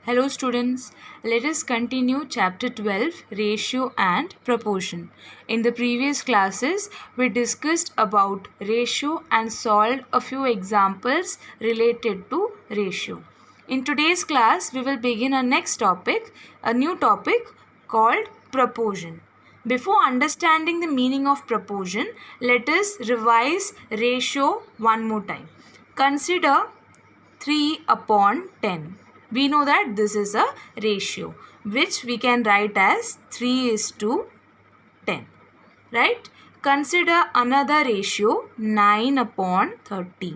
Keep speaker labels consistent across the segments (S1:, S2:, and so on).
S1: Hello students, let us continue chapter 12 ratio and proportion. In the previous classes we discussed about ratio and solved a few examples related to ratio. In today's class we will begin a next topic, a new topic called proportion. Before understanding the meaning of proportion, let us revise ratio one more time. Consider 3/10. We know that this is a ratio which we can write as 3:10. Right? Consider another ratio 9/30.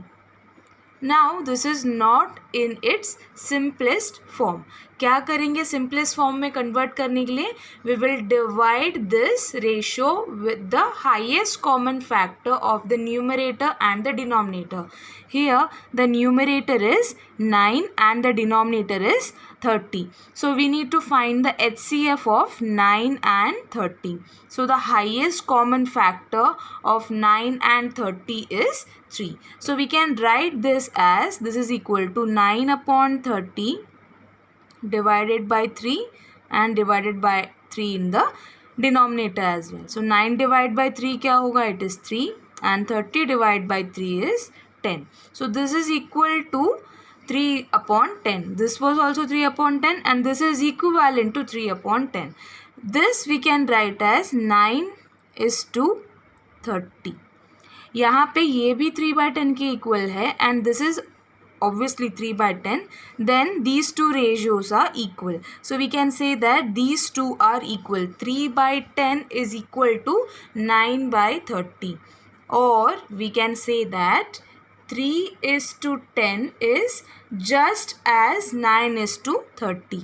S1: Now this is not in its simplest form. क्या करेंगे simplest form में convert करने के लिए? We will divide this ratio with the highest common factor of the numerator and the denominator. Here the numerator is 9 and the denominator is 30. So we need to find the HCF of 9 and 30. So the highest common factor of 9 and 30 is 3. So we can write this as this is equal to 9/30 divided by 3 and divided by 3 in the denominator as well. So 9 divided by 3 क्या होगा? It is 3 and 30 divided by 3 is 10. So this is equal to 3/10. This was also 3/10 and this is equivalent to 3/10. This we can write as 9:30. यहाँ पे ये भी 3/10 के equal है and this is obviously 3/10. Then these two ratios are equal. So we can say that these two are equal. 3/10 is equal to 9/30. Or we can say that 3:10 is just as 9:30.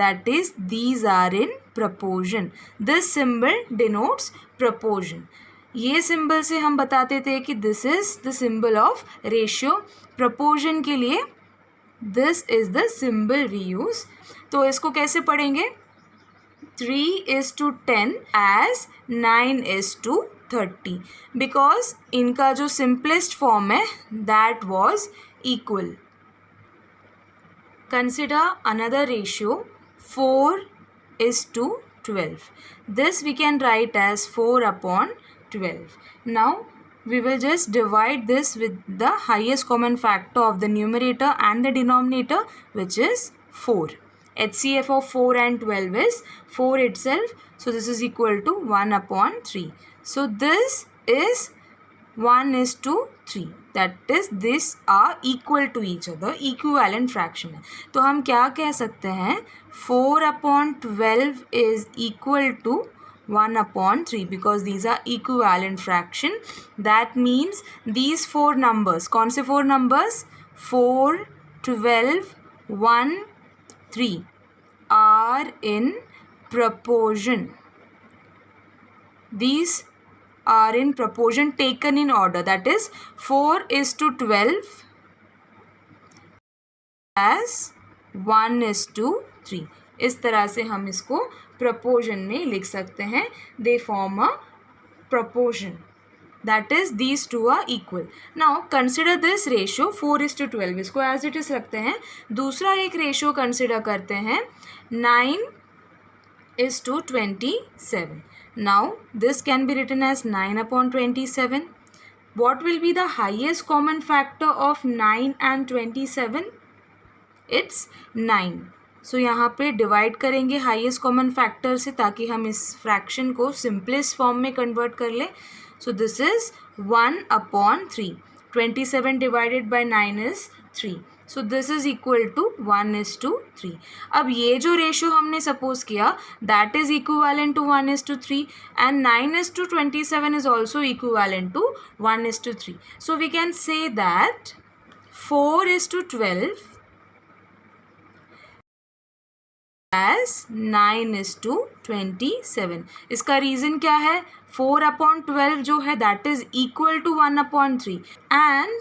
S1: That is, these are in proportion. This symbol denotes proportion. ये symbol से हम बताते थे कि this is the symbol of ratio. Proportion के लिए this is the symbol we use. तो इसको कैसे पढ़ेंगे? 3:10 एज 9:30 बिकॉज इनका जो सिंपलेस्ट फॉर्म है that was equal. Consider another ratio 4:12. This we can write as 4/12. Now we will just divide this with the highest common factor of the numerator and the denominator, which is 4. HCF of 4 and 12 is 4 itself. So this is equal to 1/3. So this is 1:3. That is, these are equal to each other, equivalent fraction है. तो हम क्या कह सकते हैं? 4/12 is equal to 1/3 because these are equivalent fraction. That means these four numbers, कौन से four numbers? 4, 12, 1, 3 are in proportion. These are in proportion taken in order. That is 4:12 as 1:3. इस तरह से हम इसको proportion में लिख सकते हैं. They form a proportion. That is, these two are equal. Now consider this ratio 4:12. इसको as it is रखते हैं. दूसरा एक ratio consider करते हैं 9:27. Now this can be written as 9/27. What will be the highest common factor of 9 and 27? It's 9. So यहाँ पे divide करेंगे हाईएस्ट कॉमन फैक्टर से ताकि हम इस फ्रैक्शन को सिंपलेस्ट फॉर्म में कन्वर्ट कर ले. So this is 1/3. 27 divided by 9 is 3. So this is equal to 1:3. अब ये जो रेशियो हमने सपोज किया that is equivalent to 1:3 and 9:27 is also equivalent to 1:3. So we can say that 4:12 as 9:27. इसका reason क्या है? 4/12 जो है that is equal to 1/3 and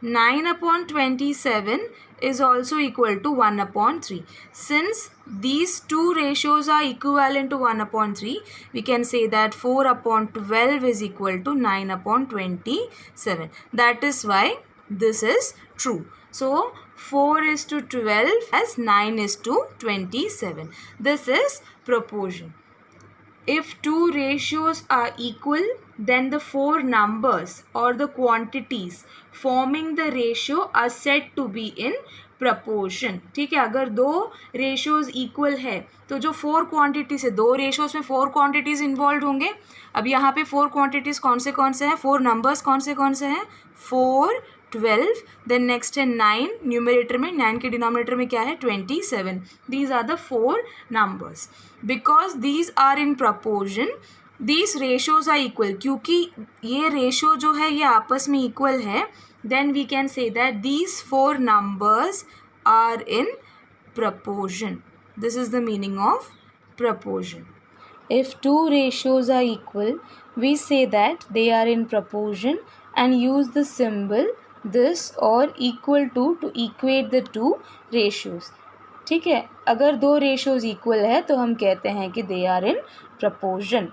S1: 9/27 is also equal to 1/3. Since these two ratios are equivalent to 1/3, we can say that 4/12 is equal to 9/27. That is why This is true. So 4:12 as 9:27. This is proportion. If two ratios are equal, then the four numbers or the quantities forming the ratio are said to be in proportion. ठीक है, अगर दो ratios equal है तो जो four quantities है, दो ratios में फोर क्वांटिटीज इन्वॉल्व होंगे. अब यहाँ पे फोर क्वांटिटीज कौन से हैं, फोर नंबर्स कौन से हैं, 4, 12, देन नेक्स्ट है 9 न्यूमरेटर में, 9 के डिनोमिनेटर में क्या है 27. These are the four numbers. Because these are in proportion, these ratios are equal. क्योंकि ये रेशियो जो है ये आपस में इक्वल है, then we can say that these four numbers are in proportion. This is the meaning of proportion. If two ratios are equal, we say that they are in proportion and use the symbol this or equal to equate the two ratios. ठीक है, अगर दो ratios equal है तो हम कहते हैं कि they are in proportion.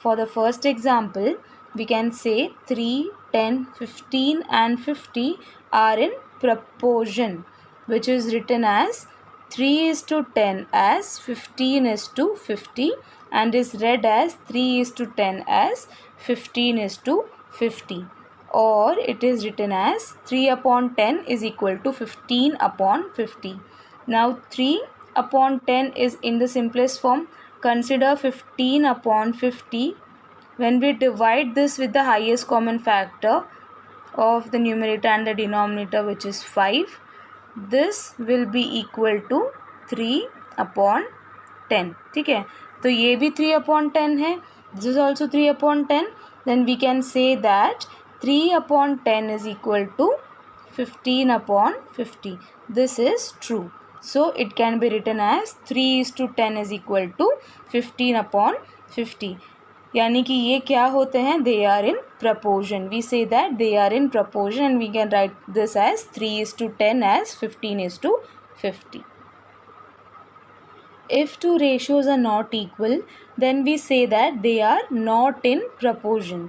S1: For the first example, we can say 3, 10, 15 and 50 are in proportion, which is written as 3:10 as 15:50 and is read as 3:10 as 15:50, or it is written as 3/10 is equal to 15/50. Now 3/10 is in the simplest form. Consider 15/50. When we divide this with the highest common factor of the numerator and the denominator, which is 5, this will be equal to 3/10. ठीक है, तो ये भी 3/10 है, this is also 3/10. then we can say that 3/10 is equal to 15/50. This is true. So it can be written as 3:10 is equal to 15/50. यानी कि ये क्या होते हैं, they are in proportion. We say that they are in proportion and we can write this as 3:10 as 15:50. If two ratios are not equal, then we say that they are not in proportion.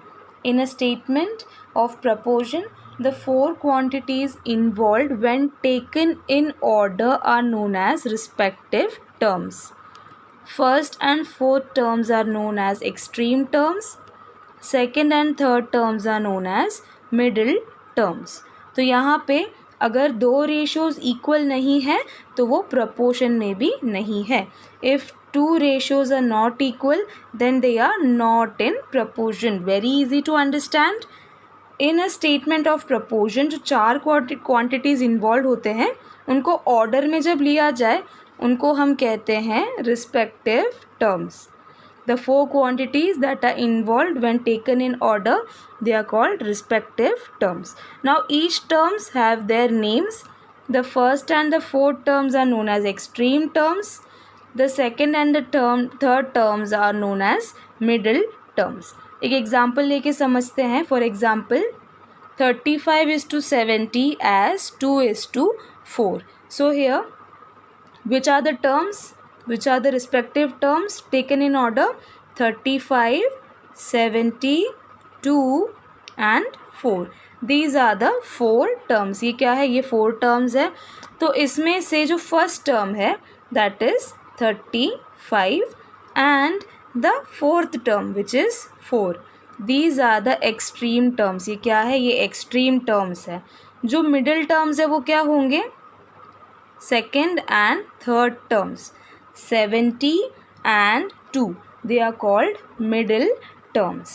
S1: In a statement of proportion, the four quantities involved when taken in order are known as respective terms. First and fourth terms are known as extreme terms. Second and third terms are known as middle terms. तो यहाँ पे अगर दो ratios equal नहीं है तो वो proportion में भी नहीं है. If two ratios are not equal, then they are not in proportion. Very easy to understand. In a statement of proportion, जो चार quantities involved होते हैं उनको order में जब लिया जाए उनको हम कहते हैं respective terms. The four quantities that are involved when taken in order, they are called respective terms. Now each terms have their names. The first and the fourth terms are known as extreme terms. The second and the third terms are known as middle terms. एक example लेके समझते हैं. For example, 35:70 as 2:4. So here, which are the terms? Which are the respective terms taken in order? 35, 70, 2 and 4. These are the four terms. ये क्या है? ये four terms है. तो इसमें से जो first term है that is 35 and the fourth term which is 4. These are the extreme terms. ये क्या है? ये extreme terms है. जो middle terms है वो क्या होंगे? Second and third terms, 70 and 2, they are called middle terms.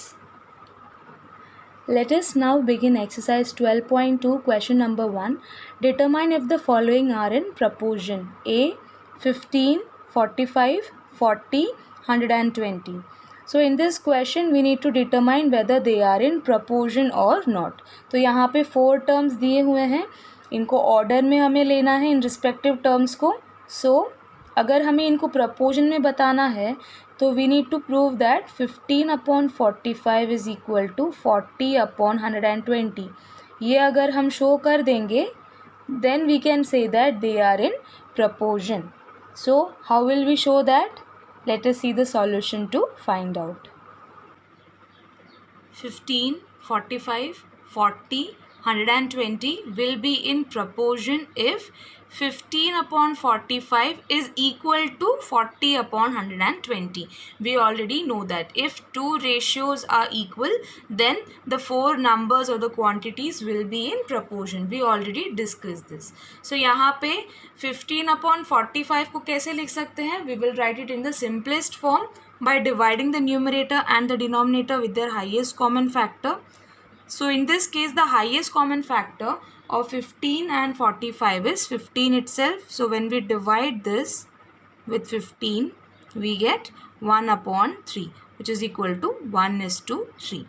S1: Let us now begin exercise 12.2, question number 1. Determine if the following are in proportion. A, 15, 45, 40, 120. So in this question we need to determine whether they are in proportion or not. तो यहाँ पे 4 terms दिए हुए हैं, इनको order में हमें लेना है इन रिस्पेक्टिव टर्म्स को. सो अगर हमें इनको प्रपोर्शन में बताना है तो we need to prove that 15/45 is equal to 40/120. ये अगर हम शो कर देंगे then we can say that they are in proportion. So how will we show that? Let us see the solution to find out. 15, 45, 40 120 will be in proportion if 15 upon 45 is equal to 40 upon 120. We already know that if two ratios are equal, then the four numbers or the quantities will be in proportion. We already discussed this. So यहाँ पे 15 upon 45 को कैसे लिख सकते हैं? We will write it in the simplest form by dividing the numerator and the denominator with their highest common factor. So in this case, the highest common factor of 15 and 45 is 15 itself. So when we divide this with 15, we get 1 upon 3, which is equal to 1:3.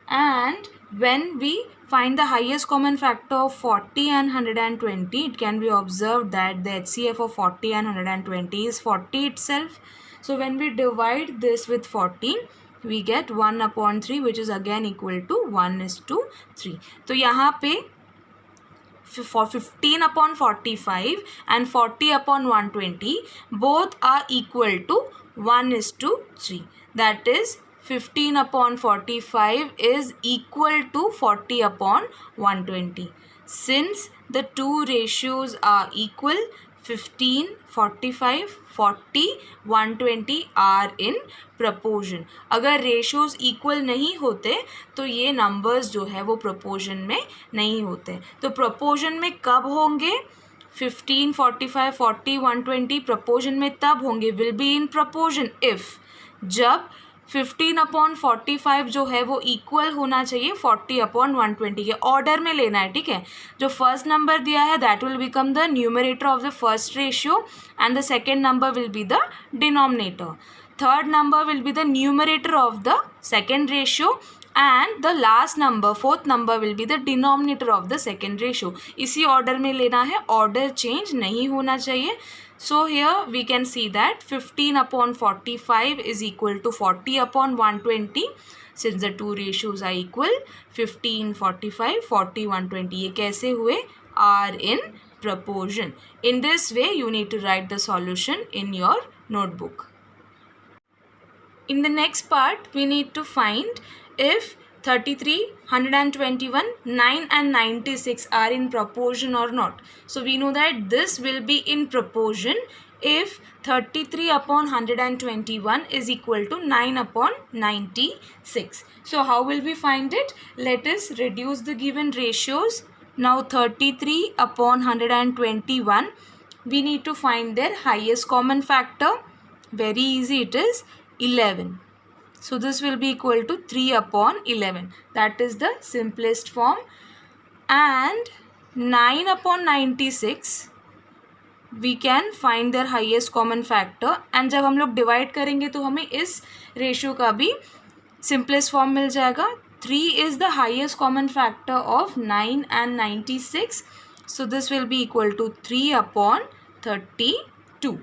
S1: And when we find the highest common factor of 40 and 120, it can be observed that the HCF of 40 and 120 is 40 itself. So when we divide this with 40, we get 1 upon 3, which is again equal to 1:3. तो यहाँ पे for 15 upon 45 and 40 upon 120, both are equal to 1:3. That is 15 upon 45 is equal to 40 upon 120. Since the two ratios are equal, 15, 45, 40, 120 are in proportion. अगर ratios equal नहीं होते तो ये numbers जो है वो proportion में नहीं होते. तो proportion में कब होंगे? 15, 45, 40, 120 proportion में तब होंगे, will be in proportion if, जब 15 upon 45 जो है वो इक्वल होना चाहिए 40 upon 120 के. ऑर्डर में लेना है, ठीक है. जो फर्स्ट नंबर दिया है that will become the numerator of the first ratio and the second number will be the denominator. Third number will be the numerator of the second ratio and the last number, fourth number, will be the denominator of the second ratio. इसी order में लेना है, order change नहीं होना चाहिए. So here we can see that 15 upon 45 is equal to 40 upon 120. Since the two ratios are equal, 15, 45, 40, 120 ये कैसे हुए? Are in proportion. In this way you need to write the solution in your notebook. In the next part we need to find if 33, 121, 9 and 96 are in proportion or not. So we know that this will be in proportion if 33 upon 121 is equal to 9 upon 96. So how will we find it? Let us reduce the given ratios. Now 33 upon 121, we need to find their highest common factor. Very easy it is, 11. So this will be equal to 3 upon 11. That is the simplest form. And 9 upon 96, we can find their highest common factor. And जब हम लोग divide करेंगे तो हमें इस ratio का भी simplest form मिल जाएगा. 3 is the highest common factor of 9 and 96. So this will be equal to 3 upon 32.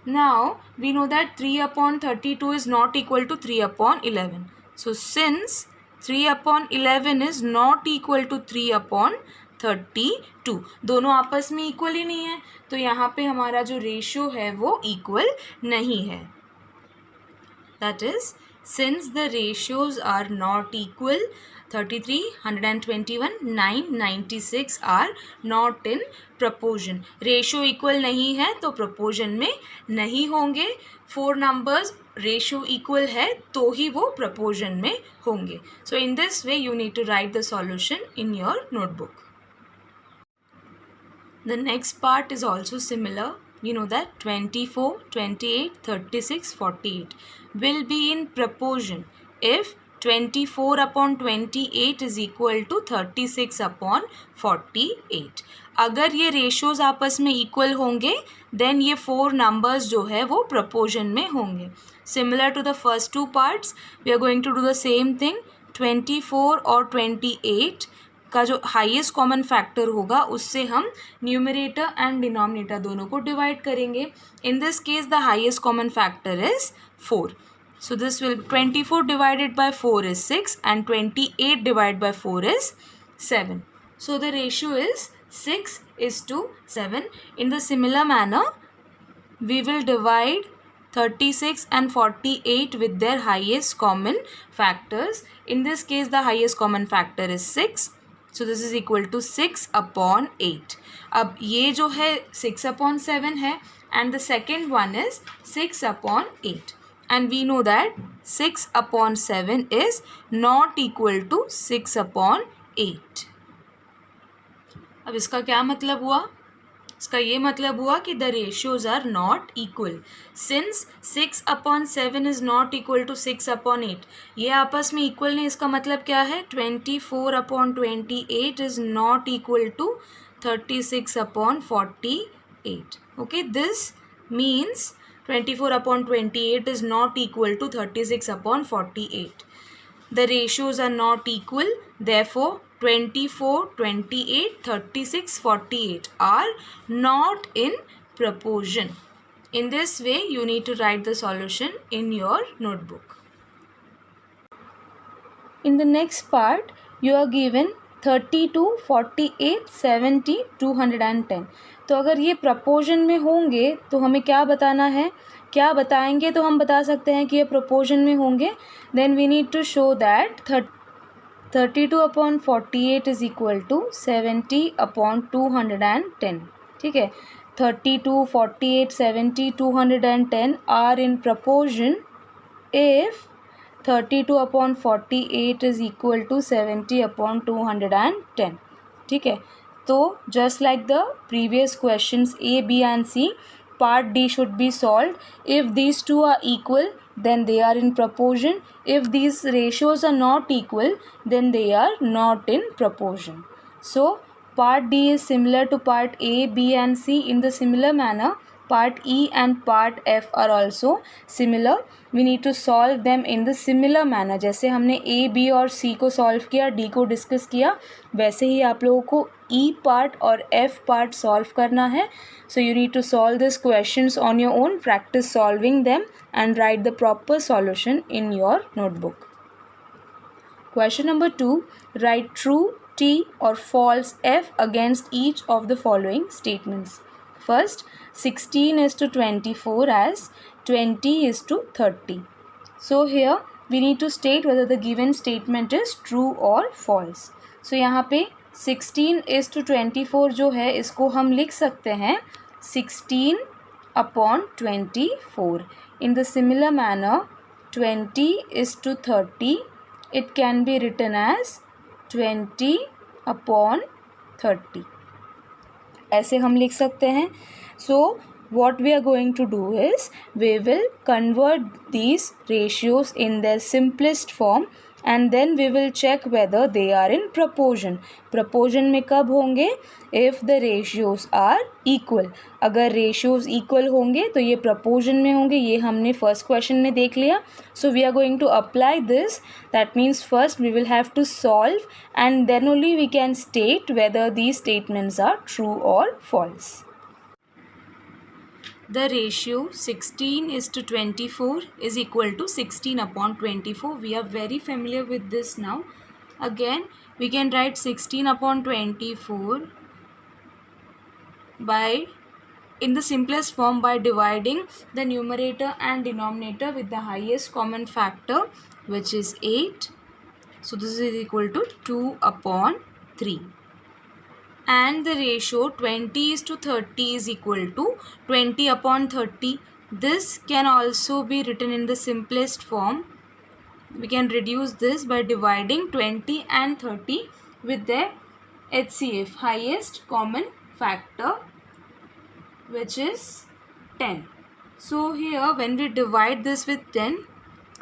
S1: Now we know that 3 upon 32 is not equal to 3 upon 11. So since 3 upon 11 is not equal to 3 upon 32, दोनों आपस में equal ही नहीं है, तो यहाँ पे हमारा जो ratio है वो equal नहीं है. That is, since the ratios are not equal, 33, 121, 9, 96 are not in proportion. Ratio equal नहीं है तो proportion में नहीं होंगे. 4 numbers ratio equal है तो ही वो proportion में होंगे. So in this way you need to write the solution in your notebook. The next part is also similar. You know that 24, 28, 36, 48 will be in proportion if 24 upon 28 is equal to 36 upon 48. अगर ये ratios आपस में equal होंगे then ये 4 numbers जो है वो proportion में होंगे. Similar to the first two parts, we are going to do the same thing. 24 और 28 का जो हाईएस्ट कॉमन फैक्टर होगा उससे हम न्यूमरेटर एंड डिनोमिनेटर दोनों को डिवाइड करेंगे. In this case the highest common factor is 4. So this will 24 divided by 4 is 6 and 28 divided by 4 is 7. So the ratio is 6:7. In the similar manner, we will divide 36 and 48 with their highest common factors. In this case, the highest common factor is 6. So this is equal to 6/8. अब ये जो है 6/7 है and the second one is 6/8, and we know that 6/7 is not equal to 6/8. अब इसका क्या मतलब हुआ? इसका ये मतलब हुआ कि the ratios are not equal. Since 6/7 is not equal to 6/8, ये आपस में इक्वल नहीं. इसका मतलब क्या है? 24/28 is not equal to 36/48. Okay, this means 24/28 is not equal to 36/48. The ratios are not equal, therefore 24, 28, 36, 48 are not in proportion. In this way, you need to write the solution in your notebook. In the next part, you are given 32, 48, 70, 210. तो अगर ये proportion में होंगे तो हमें क्या बताना है? क्या बताएंगे तो हम बता सकते हैं कि ये प्रपोर्शन में होंगे. Then we need to show that 32/48 is equal to 70/210. ठीक है, 32, 48, 70, 210 are in proportion if 32/48 is equal to 70/210. ठीक है, तो just like the previous questions A, B and C, part D should be solved. If these two are equal, then they are in proportion. If these ratios are not equal, then they are not in proportion. So part D is similar to part A, B and C. In the similar manner, part E and part F are also similar. We need to solve them in the similar manner. जैसे हमने A, B और C को solve किया, D को discuss किया, वैसे ही आप लोगों को E part और F part solve करना है. So you need to solve these questions on your own, practice solving them and write the proper solution in your notebook. Question number 2, write true, T or false F against each of the following statements. First, 16 is to 24 as 20 is to 30. So here we need to state whether the given statement is true or false. So यहाँ पे 16 is to 24 जो है इसको हम लिख सकते हैं 16/24. In the similar manner, 20 is to 30, it can be written as 20/30. ऐसे हम लिख सकते हैं. So what we are going to do is we will convert these ratios in their simplest form and then we will check whether they are in proportion. Proportion में कब होंगे? If the ratios are equal. अगर ratios equal होंगे तो ये proportion में होंगे. ये हमने first question में देख लिया. So we are going to apply this. That means first we will have to solve and then only we can state whether these statements are true or false. The ratio 16 is to 24 is equal to 16/24. We are very familiar with this now. Again, we can write 16/24 in the simplest form by dividing the numerator and denominator with the highest common factor, which is 8. So this is equal to 2/3. And the ratio 20 is to 30 is equal to 20/30. This can also be written in the simplest form. We can reduce this by dividing 20 and 30 with their HCF, highest common factor, which is 10. So here when we divide this with 10,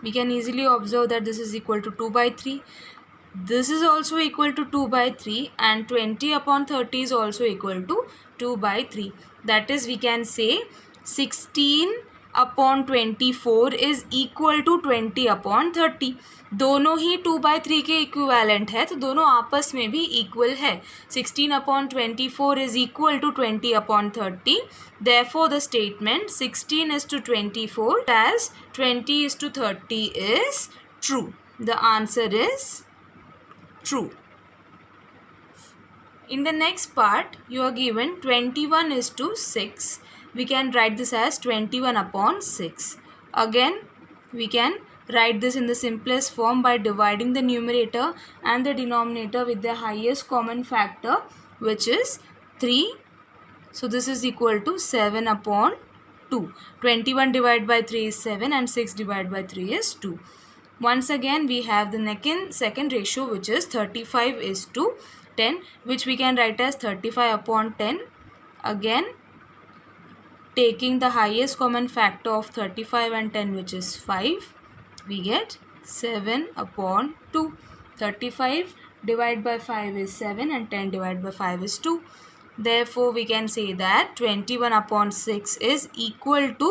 S1: we can easily observe that this is equal to 2/3. This is also equal to 2/3 and 20/30 is also equal to 2/3. That is, we can say 16/24 is equal to 20/30. दोनों ही 2/3 के equivalent है तो दोनों आपस में भी equal है. 16/24 is equal to 20/30. Therefore, the statement 16 is to 24 as 20 is to 30 is true. The answer is true. In the next part, you are given 21 is to 6. We can write this as 21/6. Again, we can write this in the simplest form by dividing the numerator and the denominator with the highest common factor, which is 3. So this is equal to 7 upon 2. 21 divided by 3 is 7 and 6 divided by 3 is 2. Once again, we have the second ratio, which is 35:10, which we can write as 35 upon 10. Again, taking the highest common factor of 35 and 10, which is 5, we get 7 upon 2. 35 divided by 5 is 7 and 10 divided by 5 is 2. Therefore, we can say that 21 upon 6 is equal to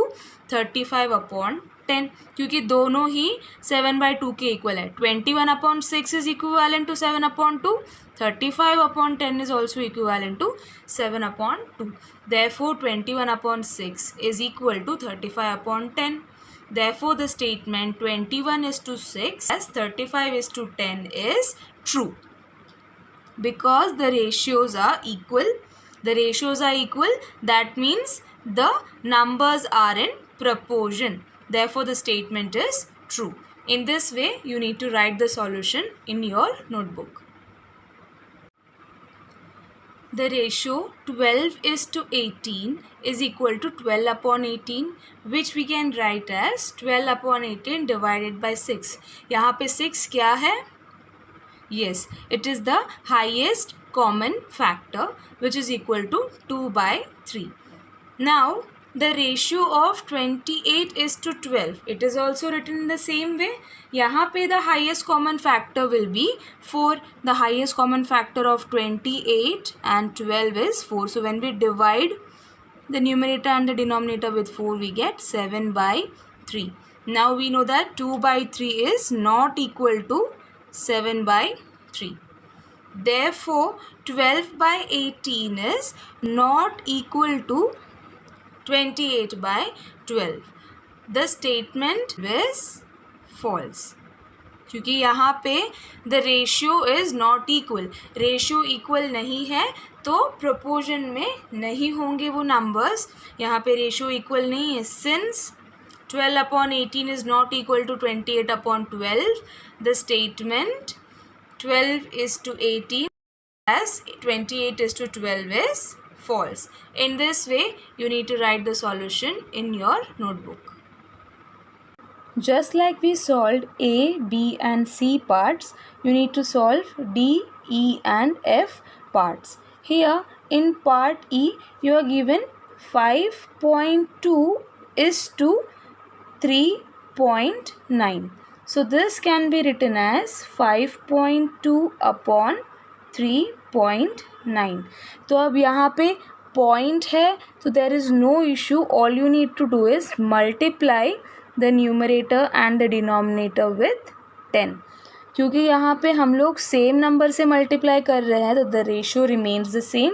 S1: 35 upon 10, क्योंकि दोनों ही 7/2 के equal है. 21 upon 6 is equivalent to 7 upon 2. 35 upon 10 is also equivalent to 7 upon 2. Therefore, 21 upon 6 is equal to 35 upon 10. Therefore, the statement 21:6 as 35:10 is true, because the ratios are equal. The ratios are equal, that means the numbers are in proportion. Therefore, the statement is true. In this way, you need to write the solution in your notebook. The ratio 12:18 is equal to 12 upon 18, which we can write as 12 upon 18 divided by 6. यहाँ पे 6 क्या है? Yes, it is the highest common factor, which is equal to 2/3. Now, the ratio of 28:12, it is also written in the same way. यहाँ पे the highest common factor will be 4. The highest common factor of 28 and 12 is 4. So, when we divide the numerator and the denominator with 4, we get 7/3. Now, we know that 2/3 is not equal to 7/3. Therefore, 12/18 is not equal to 28/12. The statement is false, क्योंकि यहाँ पे the ratio is not equal. Ratio equal नहीं है तो proportion में नहीं होंगे वो नंबर्स. यहाँ पे रेशियो इक्वल नहीं है. Since 12 upon 18 is not equal to 28 upon 12, the statement 12:18 as 28:12 is false. In this way, you need to write the solution in your notebook. Just like we solved A, B and C parts, you need to solve D, E and F parts. Here in part E, you are given 5.2 is to 3.9. So this can be written as 5.2 upon 3.9. तो अब यहाँ पे point है, तो there is no issue. All you need to do is multiply the numerator and the denominator with 10. क्योंकि यहाँ पे हम लोग सेम नंबर से मल्टीप्लाई कर रहे हैं, तो the ratio remains the same.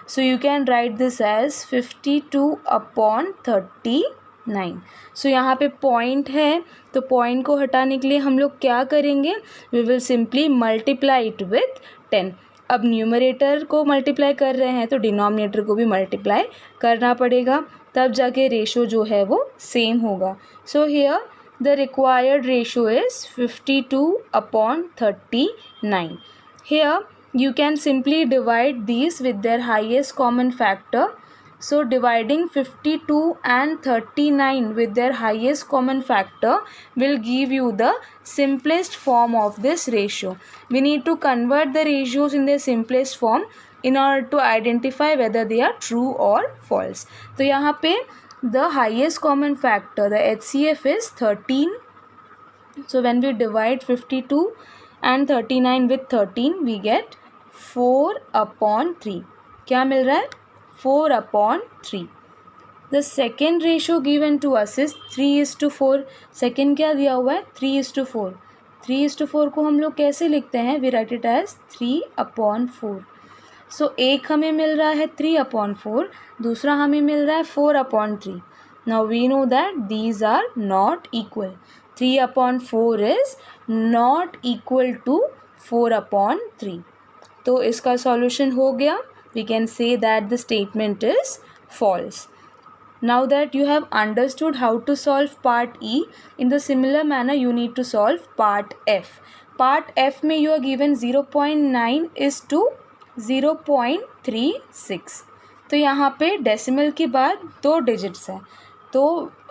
S1: So you can write this as 52 upon 39. So यहाँ पे पॉइंट है, तो पॉइंट को हटाने के लिए हम लोग क्या करेंगे? We will simply multiply it with 10. अब न्यूमरेटर को मल्टीप्लाई कर रहे हैं तो डिनोमिनेटर को भी मल्टीप्लाई करना पड़ेगा, तब जाके रेशो जो है वो सेम होगा. So here the required ratio is 52 upon 39. Here you can simply divide these with their highest common factor. So dividing 52 and 39 with their highest common factor will give you the simplest form of this ratio. We need to convert the ratios in their simplest form in order to identify whether they are true or false. तो यहाँ पे the highest common factor, the HCF is 13. So when we divide 52 and 39 with 13, we get 4 upon 3. क्या मिल रहा है? 4 upon 3. The second ratio given to us is 3:4. Second क्या दिया हुआ है? 3:4. 3:4 को हम लोग कैसे लिखते हैं? We write it as 3 upon 4. So एक हमें मिल रहा है 3 upon 4, दूसरा हमें मिल रहा है 4 upon 3. Now we know that these are not equal. 3 upon 4 is not equal to 4 upon 3. तो इसका सॉल्यूशन हो गया. We can say that the statement is false. Now that you have understood how to solve part E, in the similar manner you need to solve part F. Part F में you are given 0.9 is to 0.36. तो यहाँ पे decimal के बाद 2 digits हैं. तो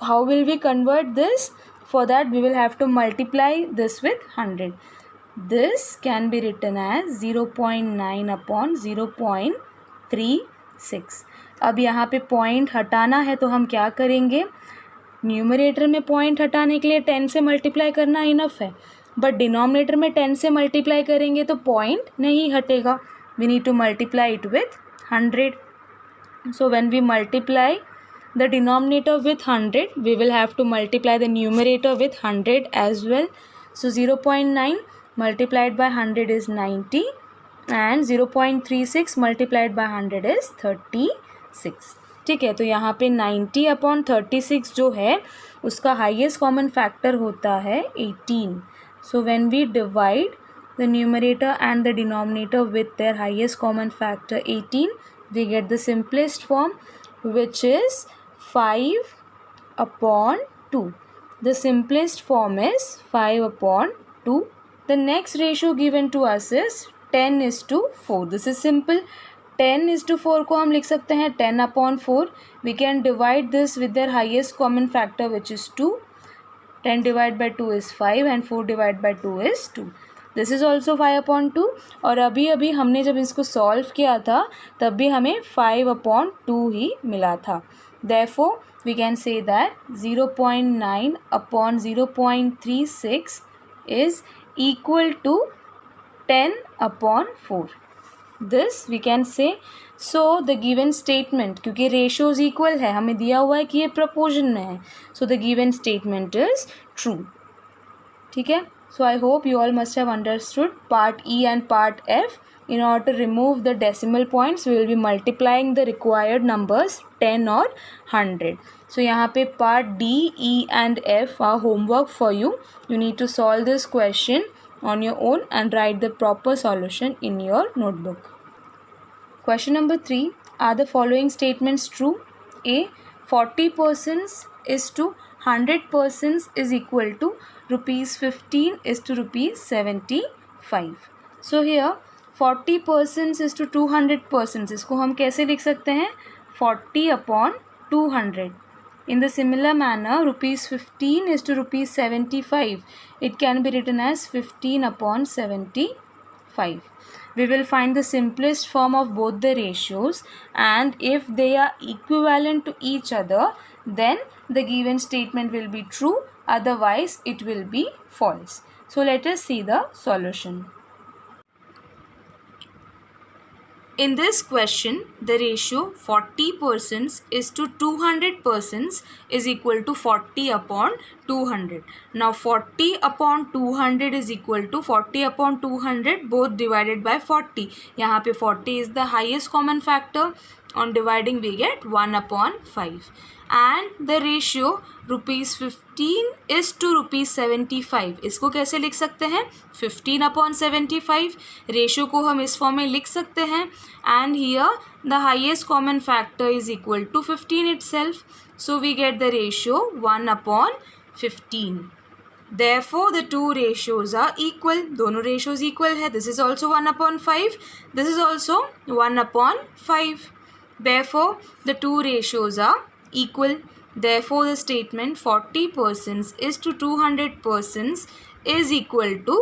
S1: how will we convert this? For that we will have to multiply this with 100. This can be written as 0.9 upon 0.36. अब यहाँ पे पॉइंट हटाना है तो हम क्या करेंगे? न्यूमरेटर में पॉइंट हटाने के लिए 10 से मल्टीप्लाई करना इनफ है, बट डिनोमिनेटर में 10 से मल्टीप्लाई करेंगे तो पॉइंट नहीं हटेगा. We need to multiply it with 100. So when we multiply the denominator with 100, we will have to multiply the numerator with 100 as well. So 0.9 multiplied by 100 is 90 and 0.36 multiplied by 100 is 36. ठीक है, तो यहाँ पे 90 upon 36 जो है उसका highest common factor होता है 18. So when we divide the numerator and the denominator with their highest common factor 18, we get the simplest form, which is 5 upon 2. The simplest form is 5 upon 2. The next ratio given to us is 10:4. This is simple. 10:4 को हम लिख सकते हैं 10 upon 4. We can divide this with their highest common factor, which is 2. 10 divided by 2 is 5 and 4 divided by 2 is 2. This is also 5 upon 2. और अभी हमने जब इसको सॉल्व किया था तब भी हमें 5 अपॉन 2 ही मिला था. Therefore we can say that 0.9 upon 0.36 is equal to 10 upon 4. This we can say. So the given statement, क्योंकि रेशियोज इक्वल है, हमें दिया हुआ है कि ये प्रपोर्शन में है, सो the given statement is true. ठीक है. So I hope you all must have understood part E and part F. In order to remove the decimal points, we will be multiplying the required numbers 10 or 100. So यहाँ पे part D, E and F are homework for you. You need to solve this question on your own and write the proper solution in your notebook. Question number 3. Are the following statements true? A. 40 persons is to 100 persons is equal to rupees 15 is to rupees 75. So here 40 persons is to 200 persons. इसको हम कैसे लिख सकते हैं? 40 upon 200. In the similar manner, rupees 15 is to rupees 75. It can be written as 15 upon 75. We will find the simplest form of both the ratios, and if they are equivalent to each other, then the given statement will be true, otherwise it will be false. So let us see the solution. In this question, the ratio 40 persons is to 200 persons is equal to 40 upon 200. Now 40 upon 200 is equal to 40 upon 200 both divided by 40. यहाँ पे 40 is the highest common factor. On dividing we get 1 upon 5. And the ratio rupees 15 is to rupees 75. इसको कैसे लिख सकते हैं? 15 upon 75. Ratio को हम इस फॉर्म में लिख सकते हैं. And here the highest common factor is equal to 15 itself. So we get the ratio 1 upon 15. Therefore the two ratios are equal. दोनों ratios equal है. This is also 1 upon 5. This is also 1 upon 5. Therefore the two ratios are equal. Therefore the statement 40 persons is to 200 persons is equal to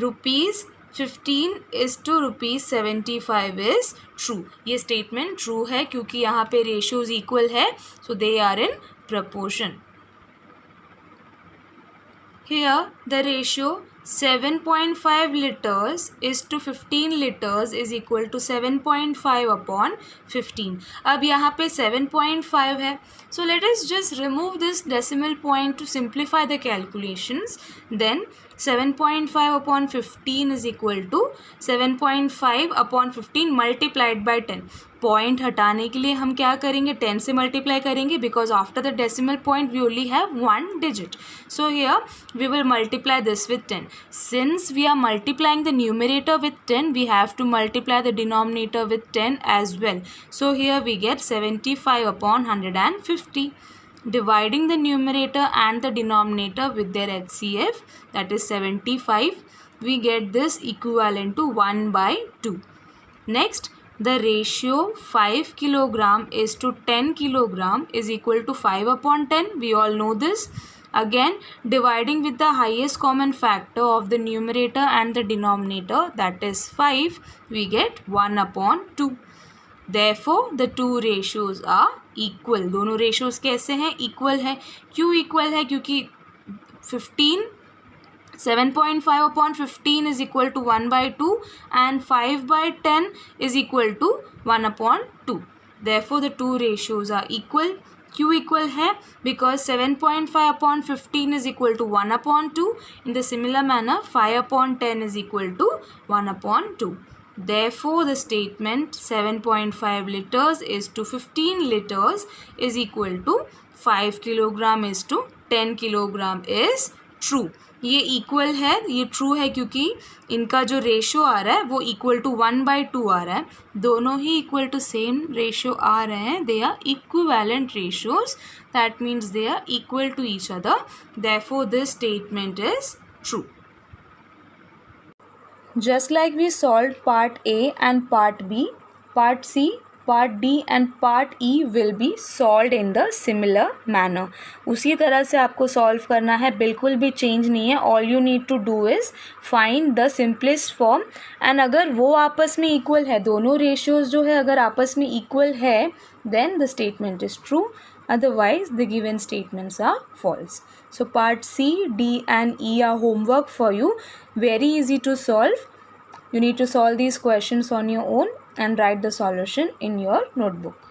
S1: rupees 15 is to rupees 75 is true. ये statement true है क्योंकि यहाँ पे ratios equal है, so they are in proportion. Here the ratio 7.5 liters is to 15 liters is equal to 7.5 upon 15. अब यहाँ पे 7.5 है. So let us just remove this decimal point to simplify the calculations. Then 7.5 upon 15 is equal to 7.5 upon 15 multiplied by 10. Point हटाने के लिए हम क्या करेंगे, 10 से मल्टीप्लाई करेंगे, because after the decimal point we only have 1 digit. So here we will multiply this with 10. Since we are multiplying the numerator with 10, we have to multiply the denominator with 10 as well. So here we get 75 upon 150. Dividing the numerator and the denominator with their HCF, that is 75, we get this equivalent to 1 by 2. Next, the ratio 5 kilogram is to 10 kilogram is equal to 5 upon 10. We all know this. Again, dividing with the highest common factor of the numerator and the denominator, that is 5, we get 1 upon 2. Therefore, the two ratios are equal. दोनों ratios कैसे हैं, equal है. क्यों equal है, क्योंकि 7.5 upon 15 is equal to 1 by 2 and 5 by 10 is equal to 1 upon 2. Therefore, the two ratios are equal. क्यों equal है, because 7.5 upon 15 is equal to 1 upon 2. In the similar manner, 5 upon 10 is equal to 1 upon 2. Therefore, the statement 7.5 liters is to 15 liters is equal to 5 kilogram is to 10 kilogram is true. ये equal है, ये true है, क्योंकि इनका जो ratio आ रहा है वो equal to 1 by 2 आ रहा है. दोनों ही equal to same ratio आ रहे हैं. They are equivalent ratios. That means they are equal to each other. Therefore, this statement is true. Just like we solved part A and part B, part C, part D and part E will be solved in the similar manner. उसी तरह से आपको solve करना है, बिल्कुल भी change नहीं है. All you need to do is find the simplest form. and अगर वो आपस में equal है, दोनों ratios जो है अगर आपस में equal है, then the statement is true. Otherwise, the given statements are false. So part C, D and E are homework for you. Very easy to solve. You need to solve these questions on your own and write the solution in your notebook.